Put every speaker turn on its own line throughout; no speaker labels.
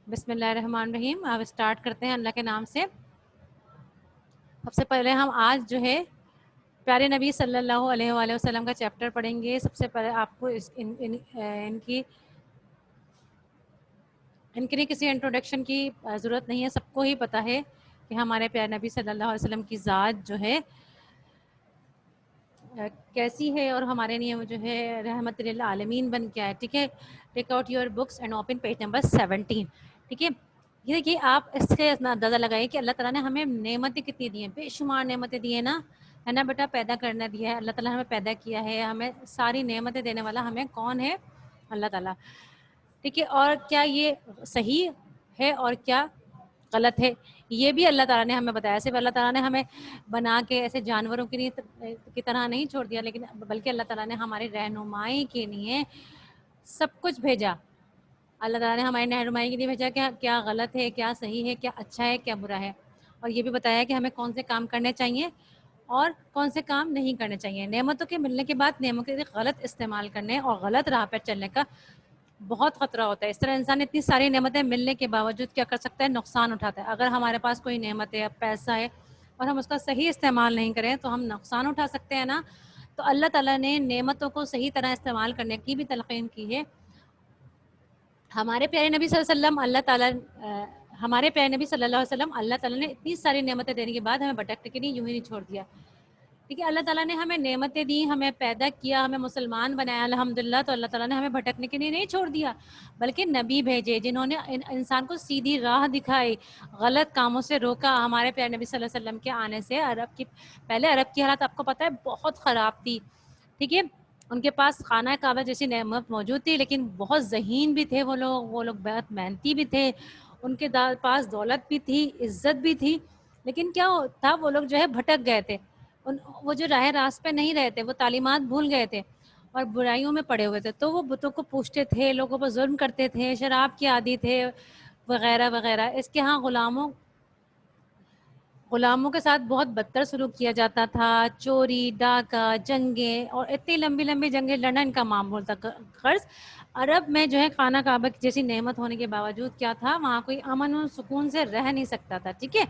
بسم اللہ الرحمن الرحیم. اب اسٹارٹ کرتے ہیں اللہ کے نام سے. سب سے پہلے ہم آج جو ہے پیارے نبی صلی اللہ علیہ وآلہ وسلم کا چیپٹر پڑھیں گے. سب سے پہلے آپ کو ان کے لیے کسی انٹروڈکشن کی ضرورت نہیں ہے. سب کو ہی پتہ ہے کہ ہمارے پیارے نبی صلی اللہ علیہ وسلم کی ذات جو ہے کیسی ہے اور ہمارے لیے وہ جو ہے رحمت للعالمین بن کے آئے. ٹھیک ہے. Take out your books and open page number 17. ٹھیک ہے. یہ دیکھیے آپ اس سے اندازہ لگائیے کہ اللہ تعالیٰ نے ہمیں نعمتیں کتنی دی ہیں. بے شمار نعمتیں دی ہیں نا، ہے نا بیٹا. پیدا کرنا دیا ہے اللہ تعالیٰ نے ہمیں پیدا کیا ہے. ہمیں ساری نعمتیں دینے والا ہمیں کون ہے؟ اللہ تعالیٰ. ٹھیک ہے. اور کیا یہ صحیح ہے اور کیا غلط ہے یہ بھی اللہ تعالیٰ نے ہمیں بتایا. صرف اللہ تعالیٰ نے ہمیں بنا کے ایسے جانوروں کی طرح نہیں چھوڑ دیا، لیکن بلکہ اللہ تعالیٰ نے ہماری رہنمائی کے لیے سب کچھ بھیجا. اللہ تعالیٰ نے ہماری رہنمائی کے لیے بھیجا کہ کیا غلط ہے، کیا صحیح ہے، کیا اچھا ہے، کیا برا ہے. اور یہ بھی بتایا کہ ہمیں کون سے کام کرنے چاہیے اور کون سے کام نہیں کرنے چاہیے. نعمتوں کے ملنے کے بعد نعمتوں کے غلط استعمال کرنے اور غلط راہ پر چلنے کا بہت خطرہ ہوتا ہے. اس طرح انسان اتنی ساری نعمتیں ملنے کے باوجود کیا کر سکتا ہے؟ نقصان اٹھاتا ہے. اگر ہمارے پاس کوئی نعمت ہے، پیسہ ہے اور ہم اس کا صحیح استعمال نہیں کریں تو ہم نقصان اٹھا سکتے ہیں نا. تو اللہ تعالیٰ نے نعمتوں کو صحیح طرح استعمال کرنے کی بھی تلقین کی ہے. ہمارے پیارے نبی صلی اللہ علیہ وسلم ہمارے پیارے نبی صلی اللہ علیہ وسلم اللہ تعالیٰ نے اتنی ساری نعمتیں دینے کے بعد ہمیں بھٹکنے کے لیے یوں ہی نہیں چھوڑ دیا. ٹھیک ہے. اللہ تعالیٰ نے ہمیں نعمتیں دی، ہمیں پیدا کیا، ہمیں مسلمان بنایا الحمدللہ. تو اللہ تعالیٰ نے ہمیں بھٹکنے کے لیے نہیں چھوڑ دیا، بلکہ نبی بھیجے جنہوں نے انسان کو سیدھی راہ دکھائی، غلط کاموں سے روکا. ہمارے پیارے نبی صلی اللہ علیہ وسلم کے آنے سے پہلے عرب کی حالت آپ کو پتہ ہے بہت خراب تھی. ٹھیک ہے. ان کے پاس خانہ کعبہ جیسی نعمت موجود تھی، لیکن بہت ذہین بھی تھے وہ لوگ بہت محنتی بھی تھے. ان کے پاس دولت بھی تھی، عزت بھی تھی، لیکن کیا تھا وہ لوگ جو ہے بھٹک گئے تھے. وہ جو راہ راست پہ نہیں رہتے، وہ تعلیمات بھول گئے تھے اور برائیوں میں پڑے ہوئے تھے. تو وہ بتوں کو پوچھتے تھے، لوگوں پر ظلم کرتے تھے، شراب کے عادی تھے وغیرہ وغیرہ. اس کے ہاں غلاموں کے ساتھ بہت بدتر سلوک کیا جاتا تھا. چوری، ڈاکہ، جنگیں، اور اتنی لمبی لمبی جنگیں لڑنا ان کا معمول تھا. غرض عرب میں جو ہے خانہ کعبہ کی جیسی نعمت ہونے کے باوجود کیا تھا، وہاں کوئی امن و سکون سے رہ نہیں سکتا تھا. ٹھیک ہے.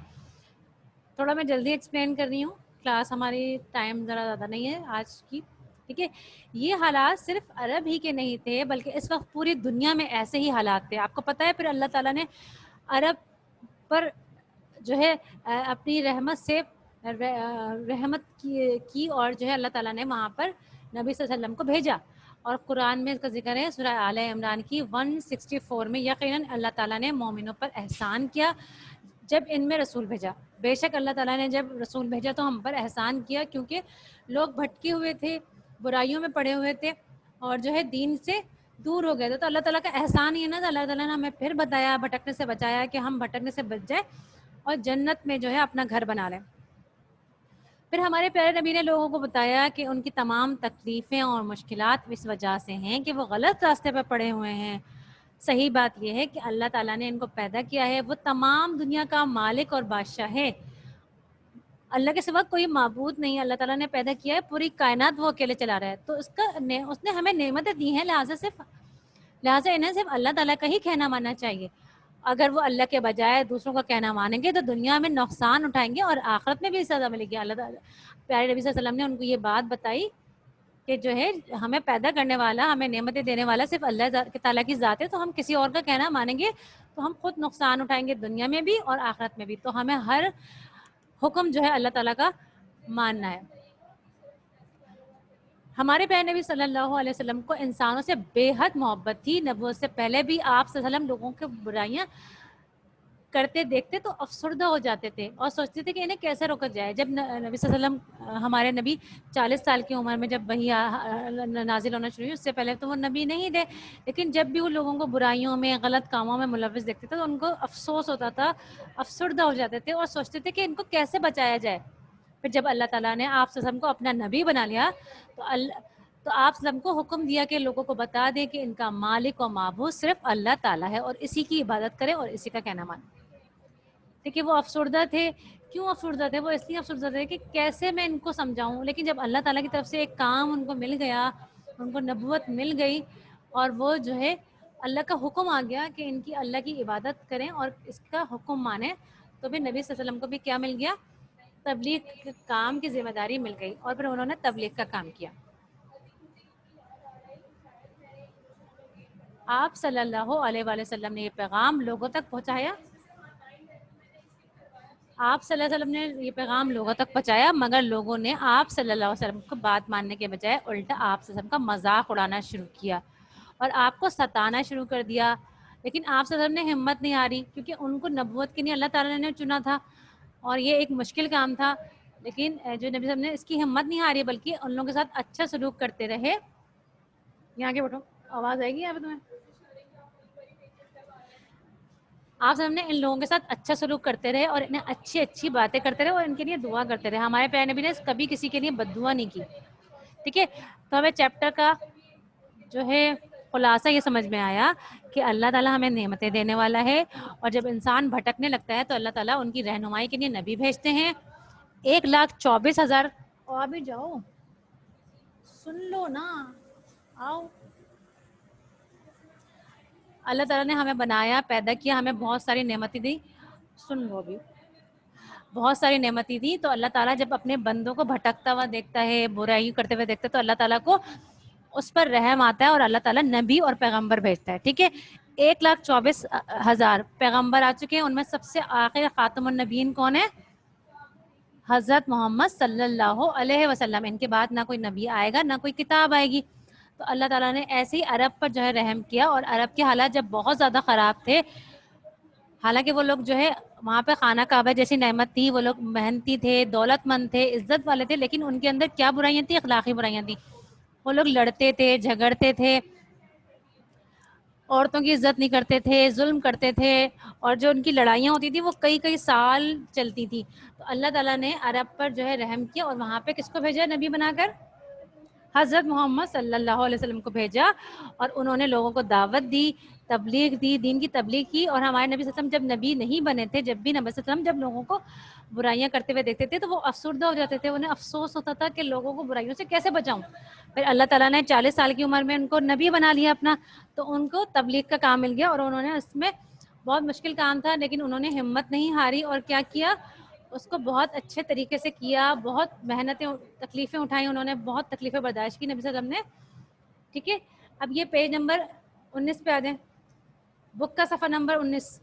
تھوڑا میں جلدی ایکسپلین کر رہی ہوں، کلاس ہماری ٹائم ذرا زیادہ نہیں ہے آج کی. ٹھیک ہے. یہ حالات صرف عرب ہی کے نہیں تھے، بلکہ اس وقت پوری دنیا میں ایسے ہی حالات تھے. آپ کو پتہ ہے پھر اللہ تعالیٰ نے عرب پر جو ہے اپنی رحمت سے رحمت کی اور جو ہے اللہ تعالیٰ نے وہاں پر نبی صلی اللہ علیہ وسلم کو بھیجا. اور قرآن میں اس کا ذکر ہے سورہ آل عمران کی 164 میں. یقیناً اللہ تعالیٰ نے مومنوں پر احسان کیا جب ان میں رسول بھیجا. بے شک اللہ تعالیٰ نے جب رسول بھیجا تو ہم پر احسان کیا، کیونکہ لوگ بھٹکے ہوئے تھے، برائیوں میں پڑے ہوئے تھے اور جو ہے دین سے دور ہو گئے تھے. تو اللہ تعالیٰ کا احسان ہی ہے نا. تو اللہ تعالیٰ نے ہمیں پھر بتایا، بھٹکنے سے بچایا کہ ہم بھٹکنے سے بچ جائیں اور جنت میں جو ہے اپنا گھر بنا لیں. پھر ہمارے پیارے نبی نے لوگوں کو بتایا کہ ان کی تمام تکلیفیں اور مشکلات اس وجہ سے ہیں کہ وہ غلط راستے پہ پڑے ہوئے ہیں. صحیح بات یہ ہے کہ اللہ تعالیٰ نے ان کو پیدا کیا ہے، وہ تمام دنیا کا مالک اور بادشاہ ہے. اللہ کے سوا کوئی معبود نہیں. اللہ تعالیٰ نے پیدا کیا ہے، پوری کائنات وہ اکیلے چلا رہا ہے. تو اس نے ہمیں نعمتیں دی ہیں، لہٰذا انہیں صرف اللہ تعالیٰ کا ہی کہنا ماننا چاہیے. اگر وہ اللہ کے بجائے دوسروں کا کہنا مانیں گے تو دنیا میں نقصان اٹھائیں گے اور آخرت میں بھی سزا ملے گی. اللہ تعالیٰ پیارے نبی صلی اللہ علیہ وسلم نے ان کو یہ بات بتائی کہ جو ہے ہمیں پیدا کرنے والا، ہمیں نعمتیں دینے والا صرف اللہ تعالیٰ کی ذات ہے. تو ہم کسی اور کا کہنا مانیں گے تو ہم خود نقصان اٹھائیں گے دنیا میں بھی اور آخرت میں بھی. تو ہمیں ہر حکم جو ہے اللہ تعالیٰ کا ماننا ہے. ہمارے پیارے نبی صلی اللہ علیہ وسلم کو انسانوں سے بے حد محبت تھی. نبوت سے پہلے بھی آپ صلی اللہ علیہ وسلم لوگوں کے برائیاں کرتے دیکھتے تو افسردہ ہو جاتے تھے اور سوچتے تھے کہ انہیں کیسے روکا جائے. جب نبی صلی اللہ علیہ وسلم ہمارے نبی 40 سال کی عمر میں جب وحی نازل ہونا شروع ہوئی، اس سے پہلے تو وہ نبی نہیں تھے، لیکن جب بھی وہ لوگوں کو برائیوں میں، غلط کاموں میں ملوث دیکھتے تھے تو ان کو افسوس ہوتا تھا، افسردہ ہو جاتے تھے اور سوچتے تھے کہ ان کو کیسے بچایا جائے. پھر جب اللہ تعالیٰ نے آپ صلی اللہ علیہ وسلم کو اپنا نبی بنا لیا تو آپ صلی اللہ علیہ وسلم کو حکم دیا کہ لوگوں کو بتا دیں کہ ان کا مالک و معبود صرف اللہ تعالیٰ ہے اور اسی کی عبادت کریں اور اسی کا کہنا مانیں. دیکھیے وہ افسردہ تھے. کیوں افسردہ تھے؟ وہ اس لیے افسردہ تھے کہ کیسے میں ان کو سمجھاؤں. لیکن جب اللہ تعالیٰ کی طرف سے ایک کام ان کو مل گیا، ان کو نبوت مل گئی اور وہ جو ہے اللہ کا حکم آ گیا کہ ان کی اللہ کی عبادت کریں اور اس کا حکم مانیں، تو پھر نبی صلی اللہ علیہ وسلم کو بھی کیا مل گیا؟ تبلیغ کے کام کی ذمہ داری مل گئی، اور پھر انہوں نے تبلیغ کا کام کیا۔ آپ صلی اللہ علیہ وآلہ وسلم نے یہ پیغام لوگوں تک پہنچایا، آپ صلی اللہ علیہ وسلم نے یہ پیغام لوگوں تک پہنچایا، مگر لوگوں نے آپ صلی اللہ علیہ وسلم کو بات ماننے کے بجائے الٹا آپ صلی اللہ علیہ وسلم کا مذاق اڑانا شروع کیا اور آپ کو ستانا شروع کر دیا۔ لیکن آپ صلی اللہ علیہ وسلم نے ہمت نہیں ہاری، کیونکہ ان کو نبوت کے لیے اللہ تعالیٰ نے چنا تھا اور یہ ایک مشکل کام تھا، لیکن جو نبی صلی اللہ علیہ وسلم نے اس کی ہمت نہیں ہاری، بلکہ ان لوگوں کے ساتھ اچھا سلوک کرتے رہے۔ یہاں کے بیٹھو، آواز آئے گی یہاں پہ تمہیں؟ آپ سب نے ان لوگوں کے ساتھ اچھا سلوک کرتے رہے اور انہیں اچھی اچھی باتیں کرتے رہے اور ان کے لیے دعا کرتے رہے۔ ہمارے پیارے نبی نے کبھی کسی کے لیے بد دعا نہیں کی، ٹھیک ہے؟ تو ہمیں چیپٹر کا جو ہے خلاصہ یہ سمجھ میں آیا کہ اللہ تعالیٰ ہمیں نعمتیں دینے والا ہے، اور جب انسان بھٹکنے لگتا ہے تو اللہ تعالیٰ ان کی رہنمائی کے لیے نبی بھیجتے ہیں۔ 1,24,000 اور بھی جاؤ سن لو نا، آؤ۔ اللہ تعالیٰ نے ہمیں بنایا، پیدا کیا، ہمیں بہت ساری نعمتیں دی، سن لو بھی، بہت ساری نعمتیں دی۔ تو اللہ تعالیٰ جب اپنے بندوں کو بھٹکتا ہوا دیکھتا ہے، برائی کرتے ہوئے دیکھتا ہے، تو اللہ تعالیٰ کو اس پر رحم آتا ہے اور اللہ تعالیٰ نبی اور پیغمبر بھیجتا ہے، ٹھیک ہے؟ 1,24,000 پیغمبر آ چکے ہیں، ان میں سب سے آخر خاتم النبیین کون ہے؟ حضرت محمد صلی اللہ علیہ وسلم۔ ان کے بعد نہ کوئی نبی آئے گا، نہ کوئی کتاب آئے گی۔ تو اللہ تعالیٰ نے ایسے ہی عرب پر جو ہے رحم کیا، اور عرب کے حالات جب بہت زیادہ خراب تھے، حالانکہ وہ لوگ جو ہے وہاں پہ خانہ کعبہ جیسی نعمت تھی، وہ لوگ محنتی تھے، دولت مند تھے، عزت والے تھے، لیکن ان کے اندر کیا برائیاں تھیں؟ اخلاقی برائیاں تھیں۔ وہ لوگ لڑتے تھے، جھگڑتے تھے، عورتوں کی عزت نہیں کرتے تھے، ظلم کرتے تھے، اور جو ان کی لڑائیاں ہوتی تھی وہ کئی کئی سال چلتی تھی۔ تو اللہ تعالیٰ نے عرب پر جو ہے رحم کیا اور وہاں پہ کس کو بھیجا نبی بنا کر؟ حضرت محمد صلی اللہ علیہ وسلم کو بھیجا، اور انہوں نے لوگوں کو دعوت دی، تبلیغ دی، دین کی تبلیغ کی۔ اور ہمارے نبی صلی اللہ علیہ وسلم جب نبی نہیں بنے تھے، جب بھی نبی صلی اللہ علیہ وسلم جب لوگوں کو برائیاں کرتے ہوئے دیکھتے تھے تو وہ افسردہ ہو جاتے تھے، انہیں افسوس ہوتا تھا کہ لوگوں کو برائیوں سے کیسے بچاؤں۔ پھر اللہ تعالیٰ نے 40 سال کی عمر میں ان کو نبی بنا لیا اپنا، تو ان کو تبلیغ کا کام مل گیا، اور انہوں نے اس میں بہت مشکل کام تھا، لیکن انہوں نے ہمت نہیں ہاری اور کیا کیا، اس کو بہت اچھے طریقے سے کیا، بہت محنتیں تکلیفیں اٹھائیں، انہوں نے بہت تکلیفیں برداشت کی نبی صلی اللہ علیہ وسلم نے، ٹھیک ہے؟ اب یہ پیج نمبر 19 پہ آ جائیں، بک کا صفحہ نمبر 19۔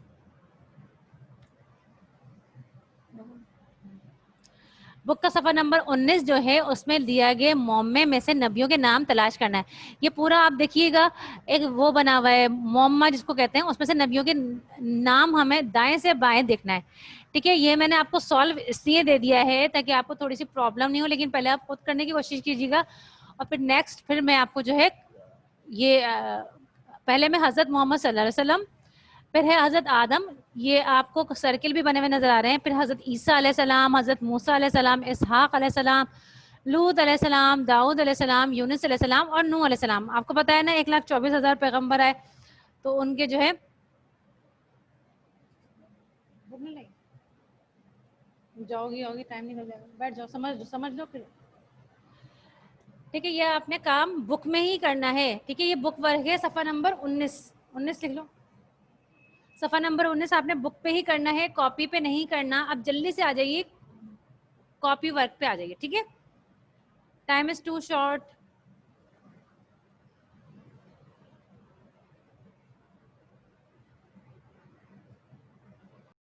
بک کا صفحہ نمبر 19 جو ہے اس میں دیا گیا مومے میں سے نبیوں کے نام تلاش کرنا ہے۔ یہ پورا آپ دیکھیے گا ایک وہ بنا ہوا ہے موما جس کو کہتے ہیں، اس میں سے نبیوں کے نام ہمیں دائیں سے بائیں دیکھنا ہے، ٹھیک ہے؟ یہ میں نے آپ کو سالو اس لیے دے دیا ہے تاکہ آپ کو تھوڑی سی پرابلم نہیں ہو، لیکن پہلے آپ خود کرنے کی کوشش کیجیے گا، اور پھر نیکسٹ پھر میں آپ کو جو ہے یہ پہلے میں حضرت محمد صلی اللہ علیہ وسلم، پھر ہے حضرت آدم، یہ آپ کو سرکل بھی بنے ہوئے نظر آ رہے ہیں، پھر حضرت عیسیٰ علیہ السلام، حضرت موسیٰ علیہ السلام، اسحاق علیہ السلام، لوط علیہ السلام، داؤد علیہ السلام، یونس علیہ السلام اور نوح علیہ السلام۔ آپ کو پتہ ہے نا 1,24,000 پیغمبر آئے، تو ان کے جو ہے جاؤ گی ٹائم نہیں ہو جائے گا، بیٹھ جاؤ، سمجھ لو پھر، ٹھیک ہے؟ یہ آپ نے کام بک میں ہی کرنا ہے، ٹھیک ہے؟ یہ بک ورک ہے، صفحہ نمبر 19 لکھ لو، صفحہ نمبر 19 آپ نے بک پہ ہی کرنا ہے، کاپی پہ نہیں کرنا۔ اب جلدی سے آ جائیے، کاپی ورک پہ آ جائیے، ٹھیک ہے؟ Time is too short.